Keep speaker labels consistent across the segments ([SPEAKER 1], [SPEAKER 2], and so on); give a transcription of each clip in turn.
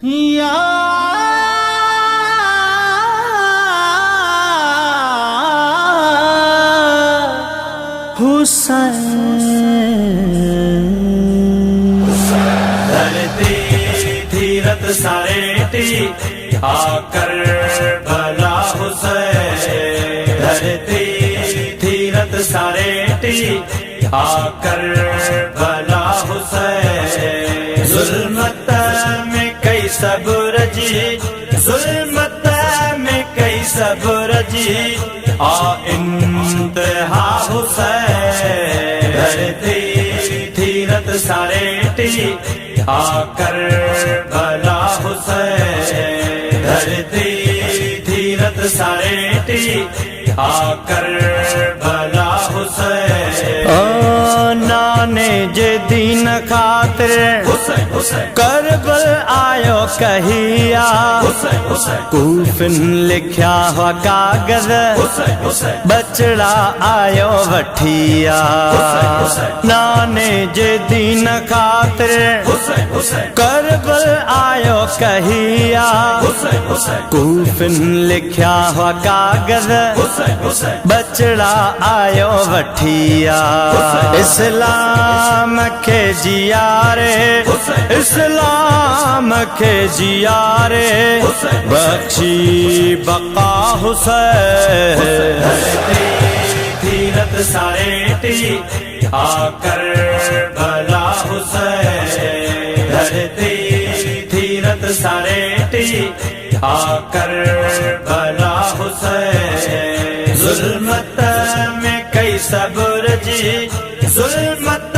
[SPEAKER 1] या हुसैन।
[SPEAKER 2] धरती धीरत सारेटी आकर भला हुसैन। धरती धीरत सारेटी आकर भला हुसैन। जुल्मत में कई सब्र जी, जुल्मत में कई सब्र जी, आ इंतहा हुसैन। धरती धीरत सारेटी आकर भला हुसैन। धरती धीरत सारेटी आकर भला हुसैन।
[SPEAKER 1] नाने जे दीन खातिर
[SPEAKER 2] हुसैन हुसैन
[SPEAKER 1] करबल आयो कहिया।
[SPEAKER 2] हुसैन हुसैन
[SPEAKER 1] कूफिन लिखया हुआ कागज
[SPEAKER 2] हुसैन हुसैन
[SPEAKER 1] बचड़ा आयो वठिया। नाने जे दीन खातिर
[SPEAKER 2] हुसैन हुसैन
[SPEAKER 1] करबल आयो कहिया।
[SPEAKER 2] हुसैन हुसैन
[SPEAKER 1] कूफिन लिखया हुआ कागज
[SPEAKER 2] हुसैन हुसैन
[SPEAKER 1] बचड़ा आयो वठिया। इस्लाम के जियारे, इस्लाम के जियारे, बख्शी बका हुसैन।
[SPEAKER 2] धीरत सारेटी आकर भला हुसैन। धरती धीरत सारेटी आकर भला हुसैन। जुल्मत में कई सब्र जी, जुल्मत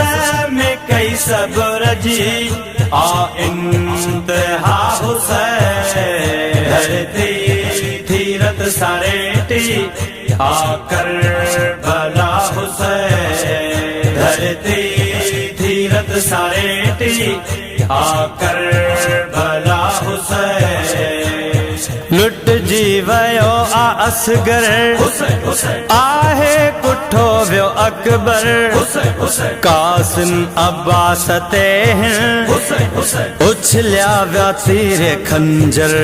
[SPEAKER 2] में कई सब्र जी, आ इंतहा हुसैन। धरती धीरत सारेटी आकर भला हुसैन। धरती धीरत सारेटी आकर भला हुसैन।
[SPEAKER 1] लुट जीवयो आ असगर,
[SPEAKER 2] हुसैन हुसैन
[SPEAKER 1] आहे कुठो व्यो अकबर।
[SPEAKER 2] हुसैन हुसैन
[SPEAKER 1] कासिम अब्बास ते
[SPEAKER 2] हुसैन हुसैन
[SPEAKER 1] उछल्या व्या तीरे खंजर।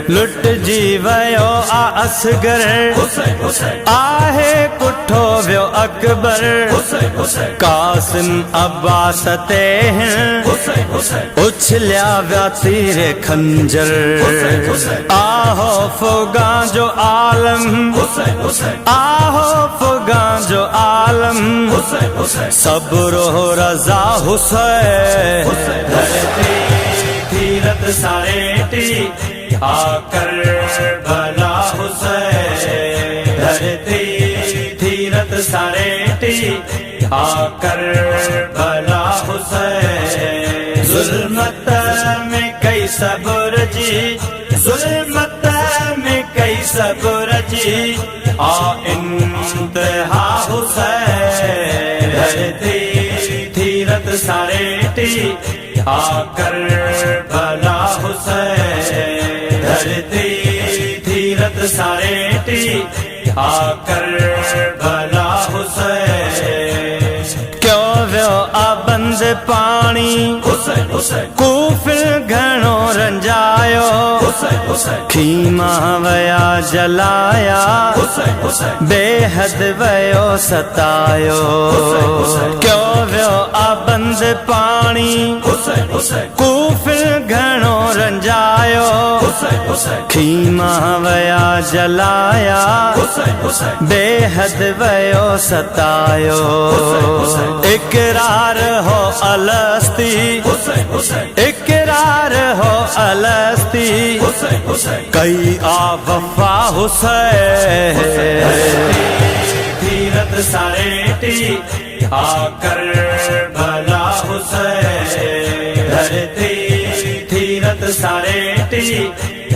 [SPEAKER 1] लुट जीवयो आ असगर,
[SPEAKER 2] हुसैन हुसैन
[SPEAKER 1] आहे कुठो व्यो अकबर।
[SPEAKER 2] हुसैन हुसैन
[SPEAKER 1] कासिम अब्बास ते
[SPEAKER 2] हुसैन हुसैन
[SPEAKER 1] उछल्या व्या तीरे खंजर। आहो फुगा जो आलम,
[SPEAKER 2] हुसैन हुसैन
[SPEAKER 1] आहो फुगा जो आलम,
[SPEAKER 2] हुसैन हुसैन
[SPEAKER 1] सब्रो रजा हुसैन।
[SPEAKER 2] धरती धीरत सारेटी आकर भला हुसैन। धरती धीरत सारेटी आकर भला हुसैन। जुल्मत में कई सब्र जी, जुल्मत में कई सब्र जी, आ इंतहा हुसैन। धरती धीरत सारेटी आकर भला हुसैन। धरती धीरत सारेटी आकर भला हुसैन।
[SPEAKER 1] क्यों व्यो आबंद पानी,
[SPEAKER 2] हुसैन हुसैन
[SPEAKER 1] कूफिल घणो रंजायो।
[SPEAKER 2] हुसैन हुसैन
[SPEAKER 1] खीमा वया जलाया,
[SPEAKER 2] हुसैन हुसैन
[SPEAKER 1] बेहद वयो सतायो। क्यों व्यो आबंद पानी,
[SPEAKER 2] हुसैन हुसैन
[SPEAKER 1] कूफिल घणो रंजायो।
[SPEAKER 2] हुसैन हुसैन
[SPEAKER 1] खीमा वया जलाया,
[SPEAKER 2] हुसैन हुसैन
[SPEAKER 1] बेहद वयो सतायो। इकरार हो अलस्ती,
[SPEAKER 2] हुसैन हुसैन
[SPEAKER 1] इकरार हो अलस्ती,
[SPEAKER 2] हुसैन हुसैन
[SPEAKER 1] कई आ वफा हुसैन।
[SPEAKER 2] धीरत सारेटी आकर भला हुसैन। धरती धीरत सारेटी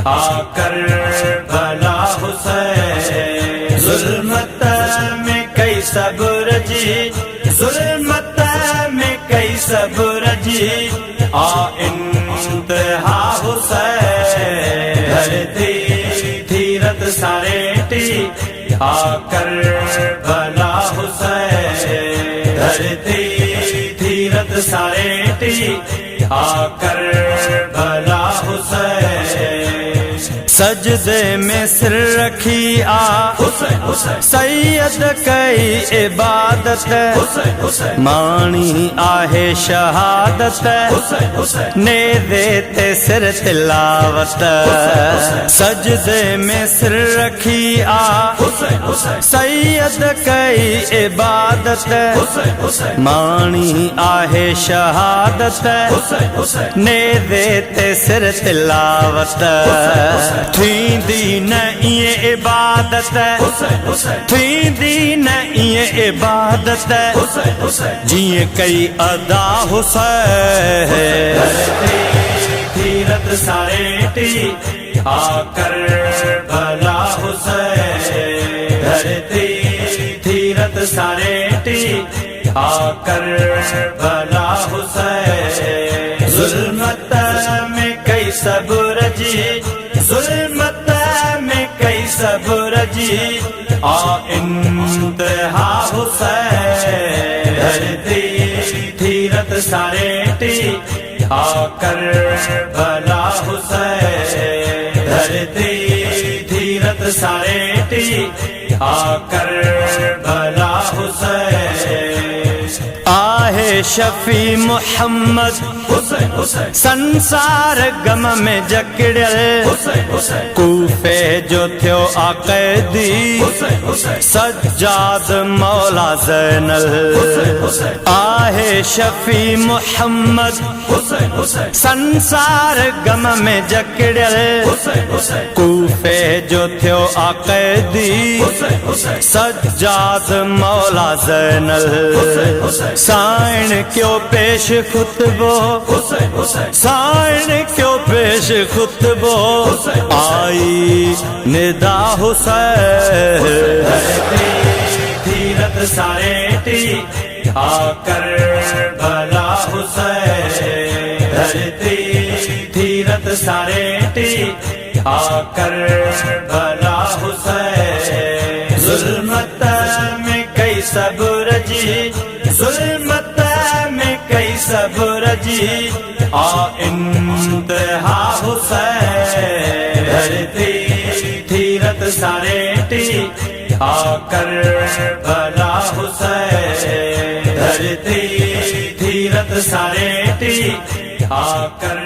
[SPEAKER 2] आकर भला हुसैन। जुल्मत में कई सब्र जी, जुल्मत में कई सब्र जी, आ इंतहा हुसैन। धरती धीरत सारेटी आकर भला हुसैन। धरती धीरत सारेटी आकर भला
[SPEAKER 1] सजदे में सिर रखी आ
[SPEAKER 2] हुसैन हुसैन
[SPEAKER 1] सैयद कई इबादत
[SPEAKER 2] हुसैन हुसैन
[SPEAKER 1] माणी आहे शहादत
[SPEAKER 2] हुसैन हुसैन
[SPEAKER 1] नेज़े ते सिर तिलावत सजदे में सिर रखी आ
[SPEAKER 2] हुसैन हुसैन
[SPEAKER 1] सैयद कई इबादत
[SPEAKER 2] हुसैन हुसैन
[SPEAKER 1] माणी आहे शहादत
[SPEAKER 2] हुसैन हुसैन
[SPEAKER 1] नेज़े ते सिर तिलावत थींदी न इए इबादत
[SPEAKER 2] हुसैन हुसैन
[SPEAKER 1] थींदी न इए इबादत
[SPEAKER 2] हुसैन हुसैन
[SPEAKER 1] जीअं कई अदा हुसैन
[SPEAKER 2] धीरत सारेटी आकर भला हुसैन धरती धीरत सारेटी आकर भला हुसैन जुल्मत में कई सब्र जी जुल्मत में कई सब्र जी आ इंतहा हुसैन धरती धीरत सारेटी आकर भला हुसैन धरती धीरत सारेटी आकर भला हुसैन
[SPEAKER 1] आहे शफी मोहम्मद
[SPEAKER 2] हुसैन हुसैन
[SPEAKER 1] संसार गम में जकड़ियल
[SPEAKER 2] हुसैन हुसैन
[SPEAKER 1] कूफे जो थियो आक़ैदी
[SPEAKER 2] हुसैन हुसैन
[SPEAKER 1] सज्जाद मौला ज़ैनल
[SPEAKER 2] हुसैन हुसैन
[SPEAKER 1] आहे शफी मोहम्मद
[SPEAKER 2] हुसैन हुसैन
[SPEAKER 1] संसार गम में जकड़ियल
[SPEAKER 2] हुसैन हुसैन
[SPEAKER 1] कूफे जो थियो आक़ैदी
[SPEAKER 2] हुसैन हुसैन
[SPEAKER 1] सज्जाद मौला ज़ैनल
[SPEAKER 2] हुसैन हुसैन
[SPEAKER 1] साइण क्यों पेश खुतबो
[SPEAKER 2] हुसैन हुसैन
[SPEAKER 1] साइण क्यों पेश खुतबो आई निदा हुसैन
[SPEAKER 2] धीरत सारेटी आकर भला हुसैन धरती धीरत सारेटी आकर भला हुसैन जुल्मत में कई सब्र जी जुल्मत में कई सब्र जी आ इंतहा हुसैन धरती धीरत सारेटी आकर भला हुसैन धरती धीरत सारेटी आकर